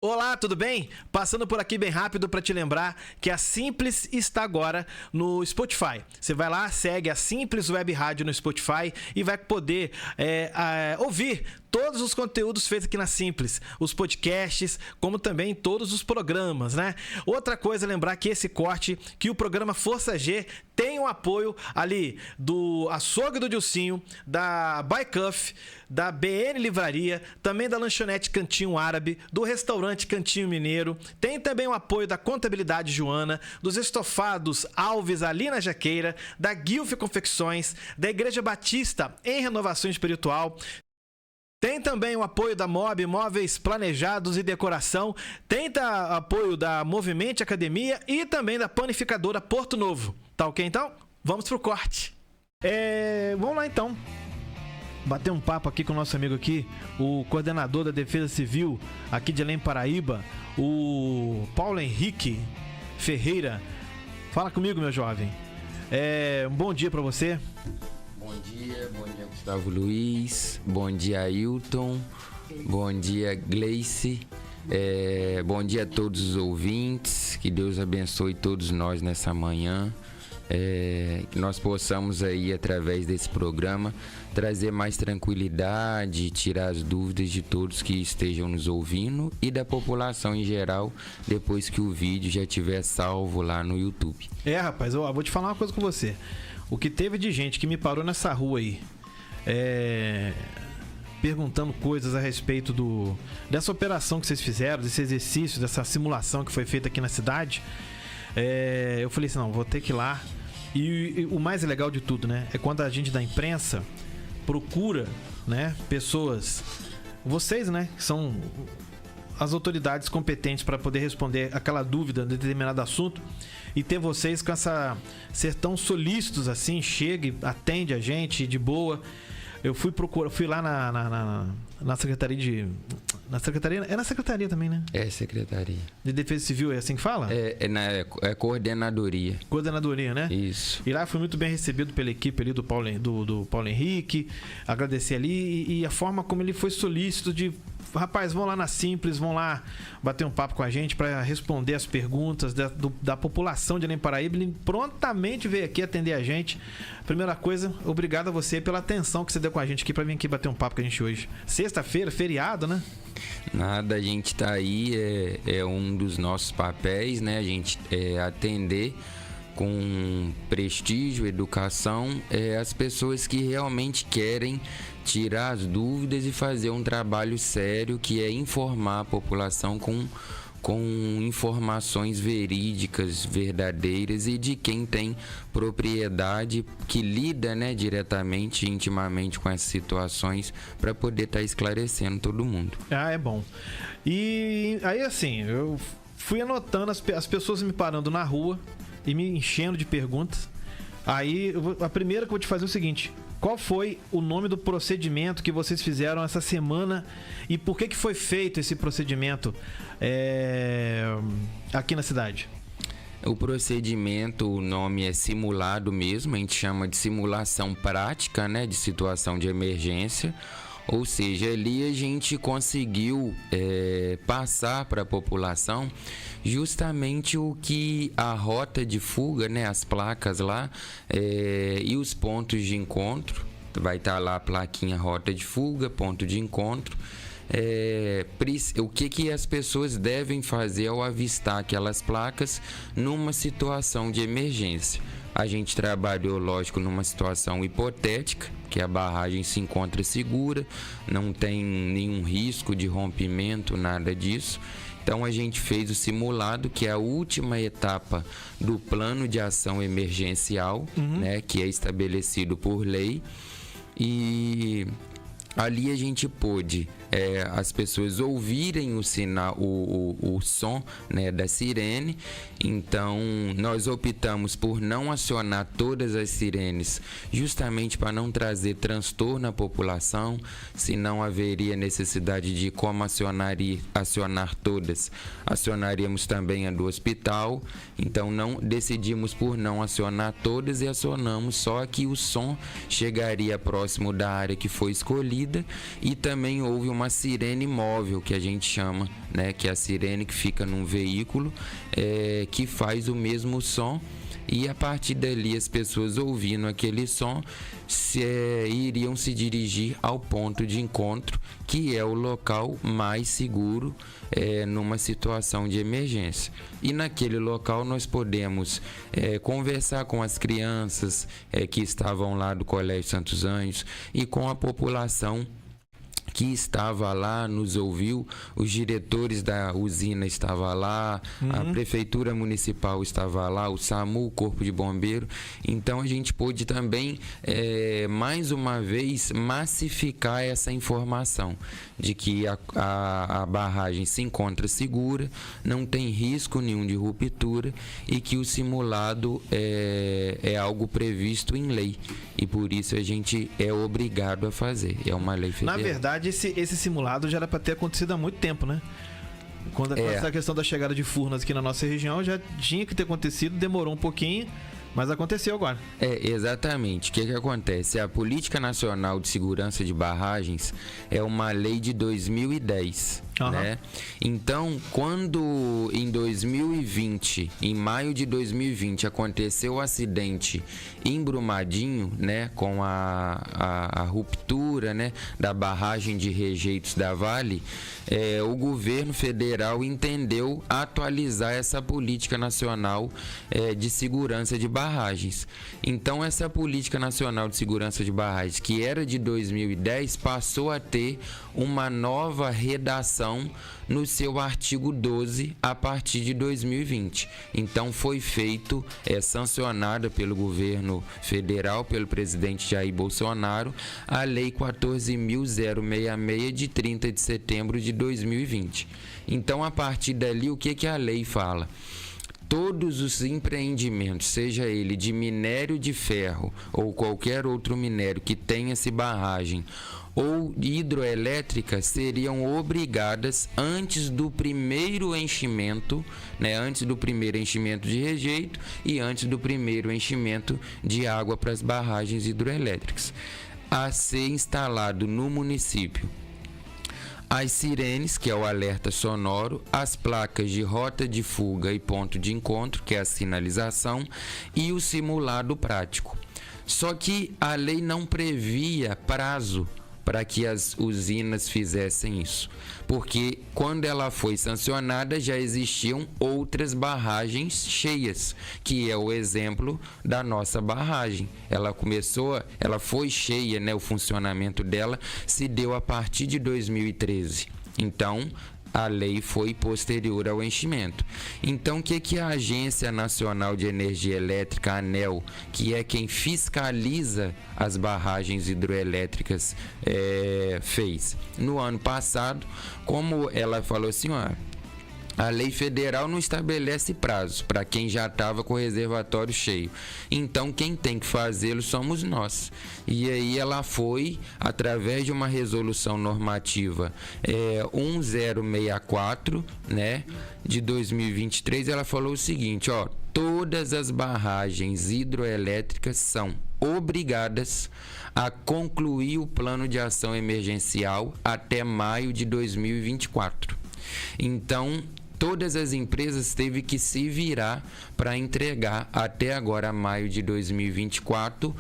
Olá, tudo bem? Passando por aqui bem rápido para te lembrar que a Simples está agora no Spotify. Você vai lá, segue a Simples Web Rádio no Spotify e vai poder ouvir todos os conteúdos feitos aqui na Simples, os podcasts, como também todos os programas, né? Outra coisa, lembrar que esse corte, que o programa Força G tem o apoio ali do Açougue do Dilcinho, da Baicuff, da BN Livraria, também da Lanchonete Cantinho Árabe, do Restaurante Cantinho Mineiro, tem também o apoio da Contabilidade Joana, dos Estofados Alves ali na Jaqueira, da Guilf Confecções, da Igreja Batista em Renovação Espiritual. Tem também o apoio da MOB, Móveis Planejados e Decoração. Tem apoio da Movimente Academia e também da Panificadora Porto Novo. Tá ok, então? Vamos pro corte. Vamos lá, então. Bater um papo aqui com o nosso amigo aqui, o coordenador da Defesa Civil aqui de Belém, Paraíba, o Paulo Henrique Ferreira. Fala comigo, meu jovem. Um bom dia pra você. Bom dia Gustavo Luiz, bom dia Ailton, bom dia Gleice, bom dia a todos os ouvintes, que Deus abençoe todos nós nessa manhã, que nós possamos aí através desse programa trazer mais tranquilidade, tirar as dúvidas de todos que estejam nos ouvindo e da população em geral, depois que o vídeo já estiver salvo lá no YouTube. Rapaz, eu vou te falar uma coisa com você. O que teve de gente que me parou nessa rua aí, perguntando coisas a respeito dessa operação que vocês fizeram, desse exercício, dessa simulação que foi feita aqui na cidade, eu falei assim, não, vou ter que ir lá. E o mais legal de tudo, né, é quando a gente da imprensa procura, né, pessoas, vocês, né, que são as autoridades competentes para poder responder aquela dúvida de determinado assunto, e ter vocês com ser tão solícitos assim, chega e atende a gente de boa. Eu fui lá na Secretaria na Secretaria também, né? Secretaria. De Defesa Civil, é assim que fala? É Coordenadoria. Coordenadoria, né? Isso. E lá fui muito bem recebido pela equipe ali do Paulo Henrique, agradecer ali, e a forma como ele foi solícito de... Rapaz, vão lá na Simples, vão lá bater um papo com a gente para responder as perguntas da população de Belém, Paraíba. Ele prontamente veio aqui atender a gente. Primeira coisa, obrigado a você pela atenção que você deu com a gente aqui para vir aqui bater um papo com a gente hoje. Sexta-feira, feriado, né? Nada, a gente tá aí, é um dos nossos papéis, né? A gente atender com prestígio, educação, as pessoas que realmente querem tirar as dúvidas e fazer um trabalho sério, que é informar a população com informações verídicas, verdadeiras e de quem tem propriedade, que lida, né, diretamente, intimamente com essas situações, para poder estar esclarecendo todo mundo. É bom. E aí, assim, eu fui anotando as pessoas me parando na rua e me enchendo de perguntas. Aí, a primeira que eu vou te fazer é o seguinte: qual foi o nome do procedimento que vocês fizeram essa semana e por que foi feito esse procedimento aqui na cidade? O procedimento, o nome é simulado mesmo, a gente chama de simulação prática, né, de situação de emergência. Ou seja, ali a gente conseguiu passar para a população justamente o que a rota de fuga, né, as placas lá e os pontos de encontro. Vai estar lá a plaquinha rota de fuga, ponto de encontro. O que as pessoas devem fazer ao avistar aquelas placas numa situação de emergência. A gente trabalhou, lógico, numa situação hipotética, que a barragem se encontra segura, não tem nenhum risco de rompimento, nada disso. Então a gente fez o simulado, que é a última etapa do plano de ação emergencial, né, que é estabelecido por lei. E ali a gente pôde as pessoas ouvirem o sinal, o som, né, da sirene. Então nós optamos por não acionar todas as sirenes, justamente para não trazer transtorno à população. Se não haveria necessidade de como acionar todas, acionaríamos também a do hospital. Então decidimos por não acionar todas e acionamos só que o som chegaria próximo da área que foi escolhida. E também houve uma uma sirene móvel, que a gente chama, né? Que é a sirene que fica num veículo, que faz o mesmo som. E a partir dali, as pessoas ouvindo aquele som iriam se dirigir ao ponto de encontro, que é o local mais seguro numa situação de emergência. E naquele local nós podemos conversar com as crianças que estavam lá do Colégio Santos Anjos e com a população que estava lá, nos ouviu, os diretores da usina estavam lá, a prefeitura municipal estava lá, o SAMU, o Corpo de Bombeiro. Então a gente pôde também, mais uma vez, massificar essa informação de que a barragem se encontra segura, não tem risco nenhum de ruptura e que o simulado é algo previsto em lei. E por isso a gente é obrigado a fazer. É uma lei federal. Na verdade, esse simulado já era para ter acontecido há muito tempo, né? Quando essa questão da chegada de Furnas aqui na nossa região, já tinha que ter acontecido, demorou um pouquinho, mas aconteceu agora. Exatamente. O que acontece? A Política Nacional de Segurança de Barragens é uma lei de 2010. Né? Então, quando em 2020, em maio de 2020, aconteceu o acidente em Brumadinho, né, com a ruptura, né, da barragem de rejeitos da Vale, o governo federal entendeu atualizar essa política nacional de segurança de barragens. Então, essa política nacional de segurança de barragens, que era de 2010, passou a ter uma nova redação no seu artigo 12 a partir de 2020. Então foi feito, sancionada pelo governo federal, pelo presidente Jair Bolsonaro, a Lei 14.066 de 30 de setembro de 2020. Então, a partir dali, o que a lei fala? Todos os empreendimentos, seja ele de minério de ferro ou qualquer outro minério que tenha-se barragem ou hidroelétrica, seriam obrigadas antes do primeiro enchimento, né, antes do primeiro enchimento de rejeito e antes do primeiro enchimento de água para as barragens hidroelétricas, a ser instalado no município as sirenes, que é o alerta sonoro, as placas de rota de fuga e ponto de encontro, que é a sinalização, e o simulado prático. Só que a lei não previa prazo para que as usinas fizessem isso, porque quando ela foi sancionada já existiam outras barragens cheias, que é o exemplo da nossa barragem. Ela foi cheia, né, o funcionamento dela se deu a partir de 2013. Então, a lei foi posterior ao enchimento. Então, o que a Agência Nacional de Energia Elétrica, ANEEL, que é quem fiscaliza as barragens hidroelétricas, fez? No ano passado, como ela falou assim, a lei federal não estabelece prazo para quem já estava com o reservatório cheio. Então, quem tem que fazê-lo somos nós. E aí ela foi, através de uma resolução normativa 1064, né, de 2023, ela falou o seguinte, todas as barragens hidroelétricas são obrigadas a concluir o plano de ação emergencial até maio de 2024. Então, todas as empresas teve que se virar para entregar até agora, maio de 2024,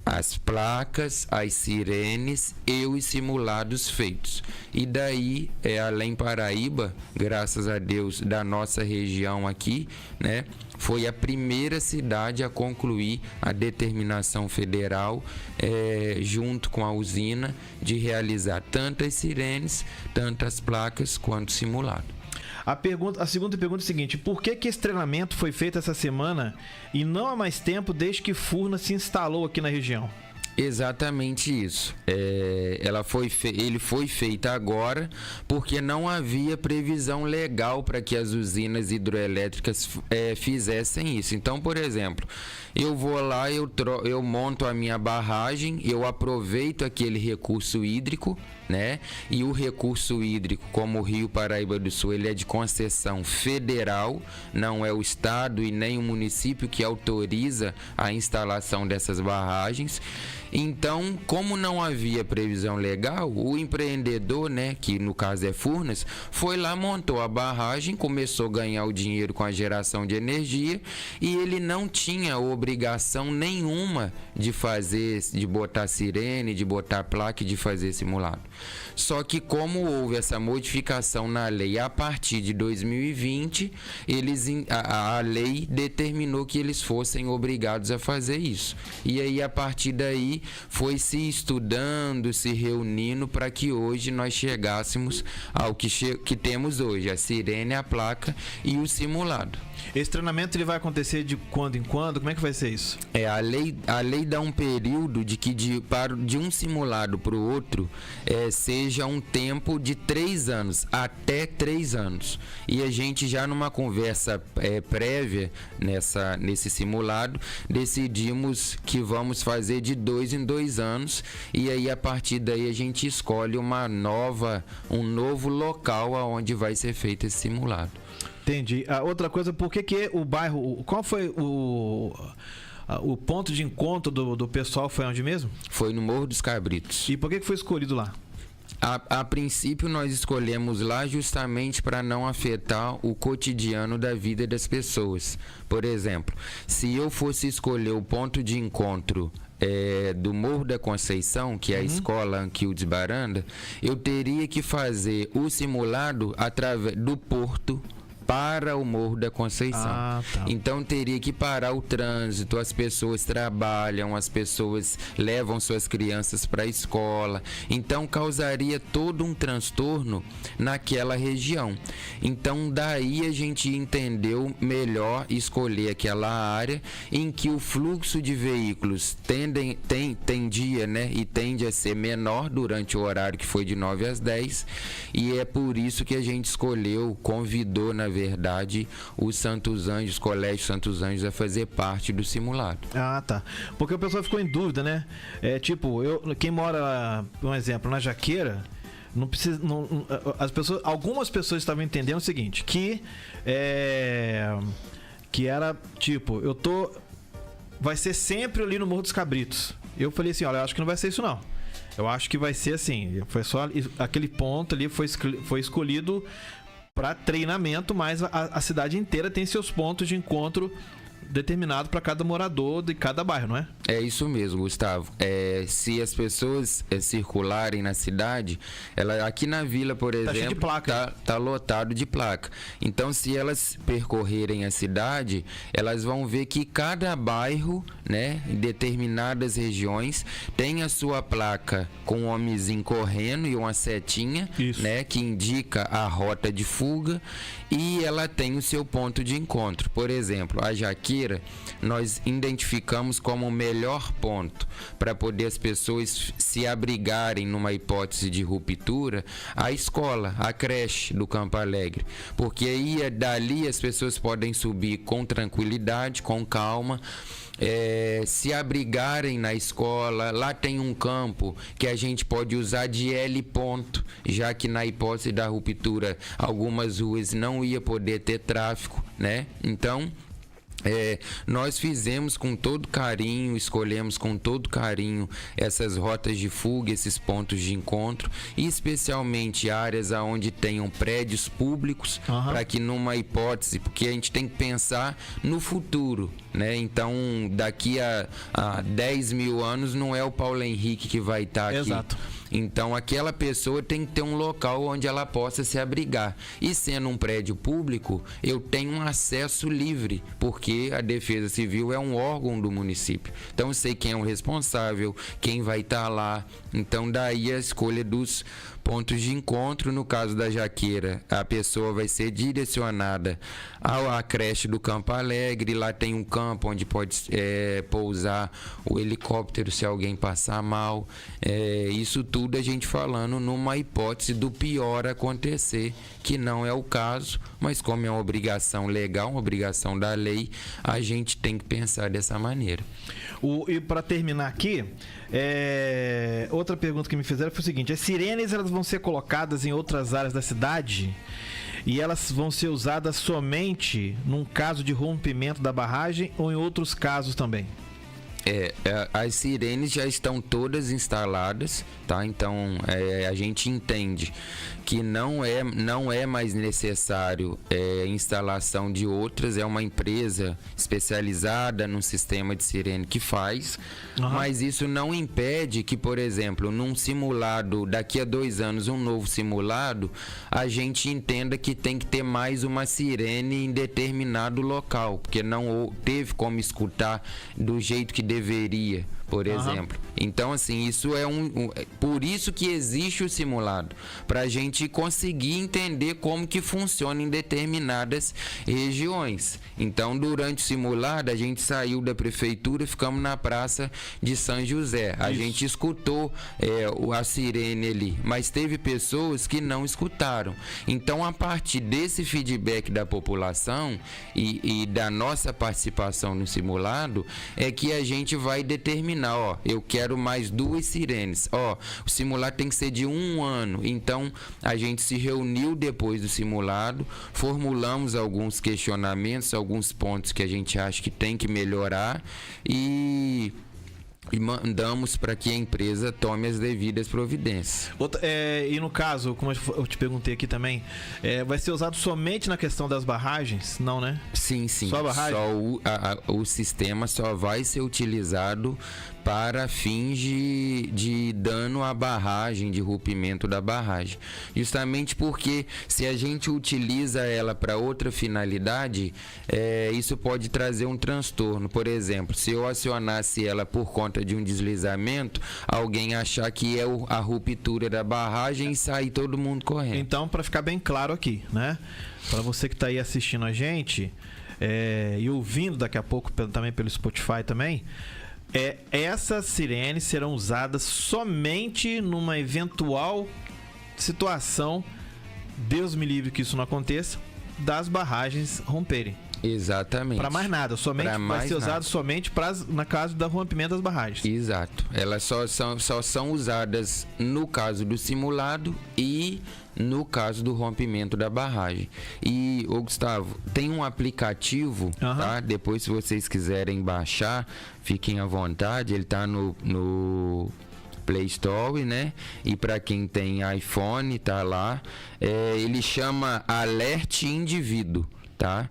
as placas, as sirenes e os simulados feitos. E daí, além Paraíba, graças a Deus, da nossa região aqui, né, foi a primeira cidade a concluir a determinação federal, junto com a usina, de realizar tanto as sirenes, tanto as placas quanto o simulado. A segunda pergunta é a seguinte: por que esse treinamento foi feito essa semana e não há mais tempo desde que Furnas se instalou aqui na região? Exatamente isso. Ele foi feito agora porque não havia previsão legal para que as usinas hidroelétricas fizessem isso. Então, por exemplo, eu vou lá, eu monto a minha barragem, eu aproveito aquele recurso hídrico, né? E o recurso hídrico, como o Rio Paraíba do Sul, ele é de concessão federal, não é o estado e nem o município que autoriza a instalação dessas barragens. Então, como não havia previsão legal, o empreendedor, né, que no caso é Furnas, foi lá, montou a barragem, começou a ganhar o dinheiro com a geração de energia e ele não tinha obrigação nenhuma de fazer, de botar sirene, de botar placa e de fazer simulado. Só que como houve essa modificação na lei a partir de 2020, a lei determinou que eles fossem obrigados a fazer isso. E aí, a partir daí, foi se estudando, se reunindo para que hoje nós chegássemos ao que temos hoje, a sirene, a placa e o simulado. Esse treinamento ele vai acontecer de quando em quando? Como é que vai ser isso? A lei dá um período de que de um simulado para o outro seja um tempo de 3 anos, até 3 anos. E a gente já numa conversa prévia nesse simulado, decidimos que vamos fazer de 2 em 2 anos e aí a partir daí a gente escolhe um novo local aonde vai ser feito esse simulado. Entendi. Outra coisa, por que o bairro... Qual foi o ponto de encontro do pessoal? Foi onde mesmo? Foi no Morro dos Cabritos. E por que foi escolhido lá? A princípio, nós escolhemos lá justamente para não afetar o cotidiano da vida das pessoas. Por exemplo, se eu fosse escolher o ponto de encontro do Morro da Conceição, que é a escola Anquildes Baranda, eu teria que fazer o simulado através do porto para o Morro da Conceição. Tá. Então teria que parar o trânsito, as pessoas trabalham, as pessoas levam suas crianças para a escola, então causaria todo um transtorno naquela região. Então daí a gente entendeu melhor escolher aquela área em que o fluxo de veículos tendia, né, e tende a ser menor durante o horário que foi de 9 às 10, e é por isso que a gente convidou, na verdade, os Santos Anjos, Colégio Santos Anjos, a fazer parte do simulado. Tá. Porque o pessoal ficou em dúvida, né? Quem mora, um exemplo, na Jaqueira, não precisa... algumas pessoas estavam entendendo o seguinte, que era, tipo, vai ser sempre ali no Morro dos Cabritos. Eu falei assim, olha, eu acho que não vai ser isso não. Eu acho que vai ser assim, foi só aquele ponto ali, foi escolhido para treinamento, mas a cidade inteira tem seus pontos de encontro determinado para cada morador de cada bairro, não é? É isso mesmo, Gustavo. Se as pessoas circularem na cidade, aqui na vila, por exemplo, tá lotado de placa. Então, se elas percorrerem a cidade, elas vão ver que cada bairro, né, em determinadas regiões, tem a sua placa com um homenzinho correndo e uma setinha, né, que indica a rota de fuga, e ela tem o seu ponto de encontro. Por exemplo, a Jaqueira, nós identificamos como o melhor ponto para poder as pessoas se abrigarem numa hipótese de ruptura, a escola, a creche do Campo Alegre, porque aí dali as pessoas podem subir com tranquilidade, com calma, se abrigarem na escola. Lá tem um campo que a gente pode usar de L ponto, já que na hipótese da ruptura algumas ruas não ia poder ter tráfego, né? Então nós fizemos com todo carinho, escolhemos com todo carinho essas rotas de fuga, esses pontos de encontro, e especialmente áreas onde tenham prédios públicos, para que numa hipótese, porque a gente tem que pensar no futuro, né? Então daqui a 10 mil anos não é o Paulo Henrique que vai estar aqui. Exato. Então aquela pessoa tem que ter um local onde ela possa se abrigar. E sendo um prédio público, eu tenho um acesso livre, porque a Defesa Civil é um órgão do município. Então eu sei quem é o responsável, quem vai estar lá. Então daí a escolha dos pontos de encontro. No caso da Jaqueira, a pessoa vai ser direcionada à creche do Campo Alegre. Lá tem um campo onde pode pousar o helicóptero se alguém passar mal. Isso tudo a gente falando numa hipótese do pior acontecer, que não é o caso, mas como é uma obrigação legal, uma obrigação da lei, a gente tem que pensar dessa maneira. E para terminar aqui, outra pergunta que me fizeram foi o seguinte: as sirenes elas vão ser colocadas em outras áreas da cidade e elas vão ser usadas somente num caso de rompimento da barragem ou em outros casos também? As sirenes já estão todas instaladas, tá? Então a gente entende que não é mais necessário instalação de outras, é uma empresa especializada num sistema de sirene que faz, mas isso não impede que, por exemplo, num simulado, daqui a 2 anos, um novo simulado, a gente entenda que tem que ter mais uma sirene em determinado local, porque não teve como escutar do jeito que deveria, por exemplo. Então, assim, isso por isso que existe o simulado, para a gente conseguir entender como que funciona em determinadas regiões. Então, durante o simulado, a gente saiu da prefeitura, ficamos na praça de São José. A gente escutou a sirene ali, mas teve pessoas que não escutaram. Então, a partir desse feedback da população e da nossa participação no simulado, é que a gente vai determinar, eu quero mais 2 sirenes. O simulado tem que ser de 1 ano. Então, a gente se reuniu depois do simulado, formulamos alguns questionamentos, alguns pontos que a gente acha que tem que melhorar e mandamos para que a empresa tome as devidas providências. E no caso, como eu te perguntei aqui também, vai ser usado somente na questão das barragens? Não, né? Sim. Só a barragem? O sistema só vai ser utilizado para fins de dano à barragem, de rompimento da barragem. Justamente porque se a gente utiliza ela para outra finalidade, isso pode trazer um transtorno. Por exemplo, se eu acionasse ela por conta de um deslizamento, alguém achar que é a ruptura da barragem e sair todo mundo correndo. Então, para ficar bem claro aqui, né? Para você que está aí assistindo a gente e ouvindo daqui a pouco também pelo Spotify também, essas sirenes serão usadas somente numa eventual situação, Deus me livre que isso não aconteça, das barragens romperem. Exatamente. Para mais nada, vai ser usado somente na caso do rompimento das barragens. Exato. Elas só são usadas no caso do simulado e no caso do rompimento da barragem. E, Gustavo, tem um aplicativo, tá? Depois, se vocês quiserem baixar, fiquem à vontade. Ele tá no Play Store, né? E para quem tem iPhone, tá lá. Ele chama Alert Indivíduo. Tá?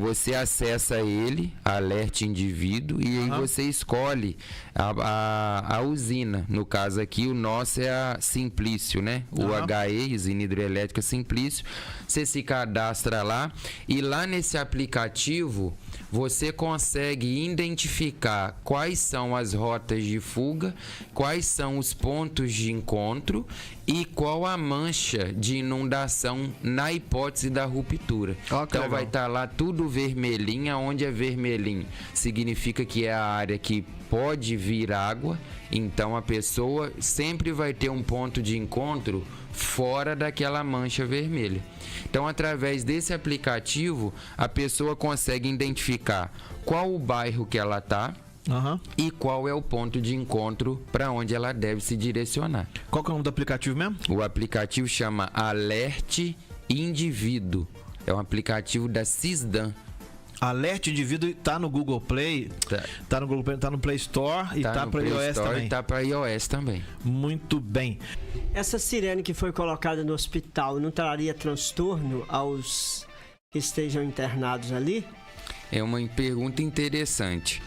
Você acessa ele, Alert Indivíduo, e aí você escolhe a usina. No caso aqui, o nosso é a Simplício, né? O HE, Usina Hidrelétrica Simplício. Você se cadastra lá e lá nesse aplicativo você consegue identificar quais são as rotas de fuga, quais são os pontos de encontro e qual a mancha de inundação na hipótese da ruptura. Então vai estar lá tudo vermelhinho. Onde é vermelhinho significa que é a área que pode vir água, então a pessoa sempre vai ter um ponto de encontro fora daquela mancha vermelha. Então, através desse aplicativo, a pessoa consegue identificar qual o bairro que ela está e qual é o ponto de encontro para onde ela deve se direcionar. Qual que é o nome do aplicativo mesmo? O aplicativo chama Alert Indivíduo. É um aplicativo da Cisdan. Alert Indivíduo tá no Google Play, tá no Google Play, tá no Play Store e tá para iOS também. Tá para iOS também. Muito bem. Essa sirene que foi colocada no hospital não traria transtorno aos que estejam internados ali? É uma pergunta interessante.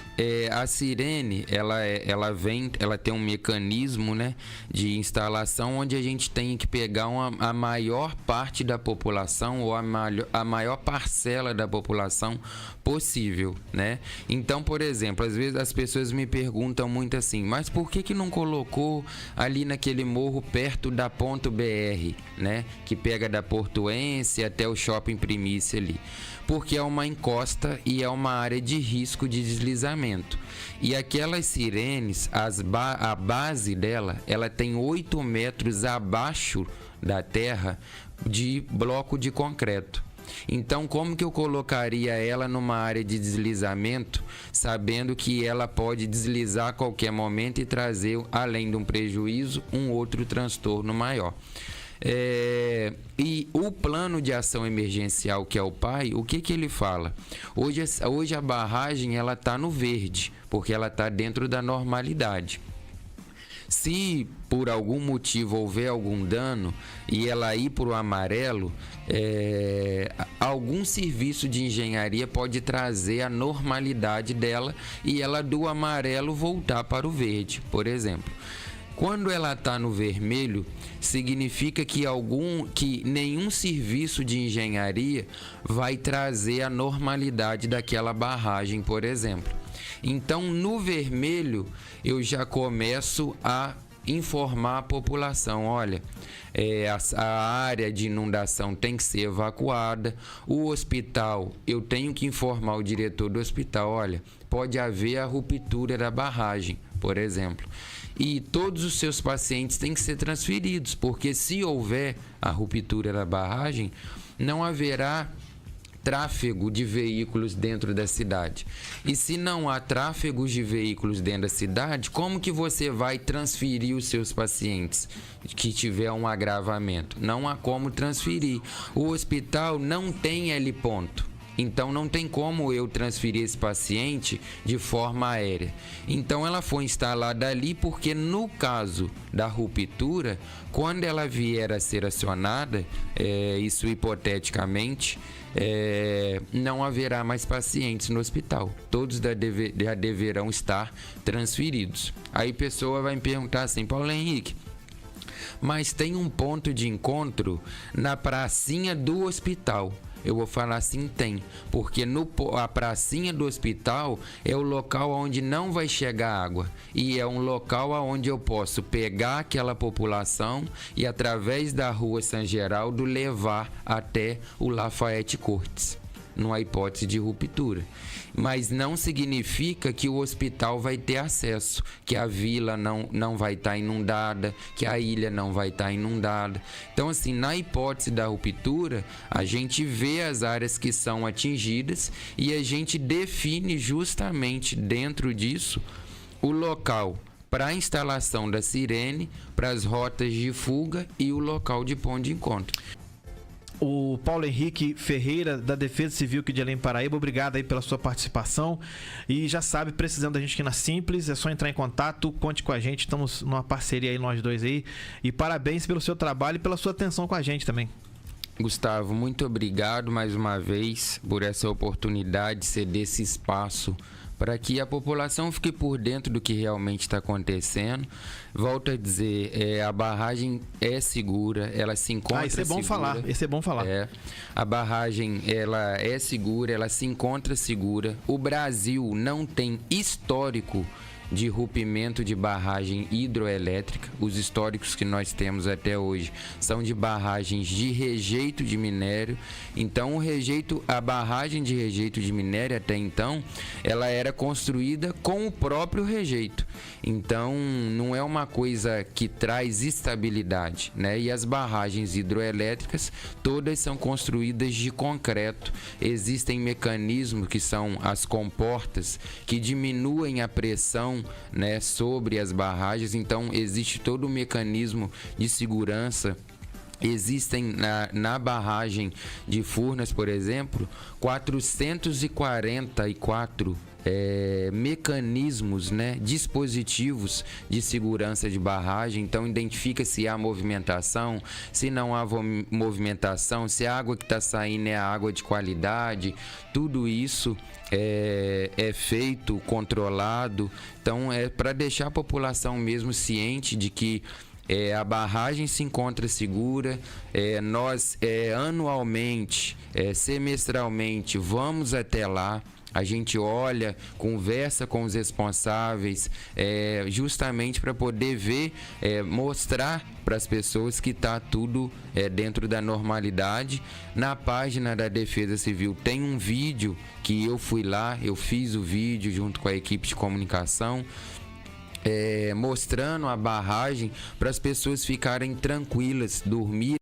A sirene, ela tem um mecanismo, né, de instalação onde a gente tem que pegar a maior parte da população ou a maior parcela da população possível, né? Então, por exemplo, às vezes as pessoas me perguntam muito assim, mas por que não colocou ali naquele morro perto da Ponto BR, né, que pega da Portuense até o Shopping Primícia ali? Porque é uma encosta e é uma área de risco de deslizamento. E aquelas sirenes, a base dela, ela tem 8 metros abaixo da terra de bloco de concreto. Então, como que eu colocaria ela numa área de deslizamento, sabendo que ela pode deslizar a qualquer momento e trazer, além de um prejuízo, um outro transtorno maior? E o plano de ação emergencial, que é o PAI, o que ele fala? Hoje a barragem ela está no verde, porque ela está dentro da normalidade. Se por algum motivo houver algum dano e ela ir para o amarelo, algum serviço de engenharia pode trazer a normalidade dela e ela do amarelo voltar para o verde, por exemplo. Quando ela está no vermelho, significa que nenhum serviço de engenharia vai trazer a normalidade daquela barragem, por exemplo. Então, no vermelho, eu já começo a informar a população, olha, a área de inundação tem que ser evacuada, o hospital, eu tenho que informar o diretor do hospital, olha, pode haver a ruptura da barragem, por exemplo. E todos os seus pacientes têm que ser transferidos, porque se houver a ruptura da barragem, não haverá tráfego de veículos dentro da cidade. E se não há tráfego de veículos dentro da cidade, como que você vai transferir os seus pacientes que tiver um agravamento? Não há como transferir. O hospital não tem L ponto. Então, não tem como eu transferir esse paciente de forma aérea. Então, ela foi instalada ali porque, no caso da ruptura, quando ela vier a ser acionada, isso hipoteticamente, não haverá mais pacientes no hospital. Todos já deverão estar transferidos. Aí a pessoa vai me perguntar assim, Paulo Henrique, mas tem um ponto de encontro na pracinha do hospital. Eu vou falar assim, tem, porque a pracinha do hospital é o local onde não vai chegar água e é um local onde eu posso pegar aquela população e através da rua São Geraldo levar até o Lafayette Cortes, numa hipótese de ruptura. Mas não significa que o hospital vai ter acesso, que a vila não vai estar inundada, que a ilha não vai estar inundada. Então, assim, na hipótese da ruptura, a gente vê as áreas que são atingidas e a gente define justamente dentro disso o local para a instalação da sirene, para as rotas de fuga e o local de ponto de encontro. O Paulo Henrique Ferreira, da Defesa Civil aqui de Belém, Paraíba, obrigado aí pela sua participação. E já sabe, precisando da gente aqui na Simples, é só entrar em contato, conte com a gente, estamos numa parceria aí, nós dois aí. E parabéns pelo seu trabalho e pela sua atenção com a gente também. Gustavo, muito obrigado mais uma vez por essa oportunidade de ceder esse espaço para que a população fique por dentro do que realmente está acontecendo. Volto a dizer, a barragem é segura, ela se encontra isso é bom segura. Isso é bom falar. A barragem, ela é segura, ela se encontra segura. O Brasil não tem histórico de rompimento de barragem hidroelétrica. Os históricos que nós temos até hoje são de barragens de rejeito de minério. Então, a barragem de rejeito de minério até então, ela era construída com o próprio rejeito. Então, não é uma coisa que traz estabilidade, né? E as barragens hidroelétricas, todas são construídas de concreto. Existem mecanismos que são as comportas, que diminuem a pressão, né, sobre as barragens. Então existe todo o mecanismo de segurança. Existem na barragem de Furnas, por exemplo, 444 mecanismos, né, dispositivos de segurança de barragem. Então identifica se há movimentação, se não há movimentação, se a água que está saindo é a água de qualidade. Tudo isso é feito, controlado. Então é para deixar a população mesmo ciente de que a barragem se encontra segura. Nós anualmente, semestralmente, vamos até lá. A gente olha, conversa com os responsáveis, justamente para poder ver, mostrar para as pessoas que está tudo dentro da normalidade. Na página da Defesa Civil tem um vídeo que eu fui lá, eu fiz o vídeo junto com a equipe de comunicação, mostrando a barragem para as pessoas ficarem tranquilas, dormir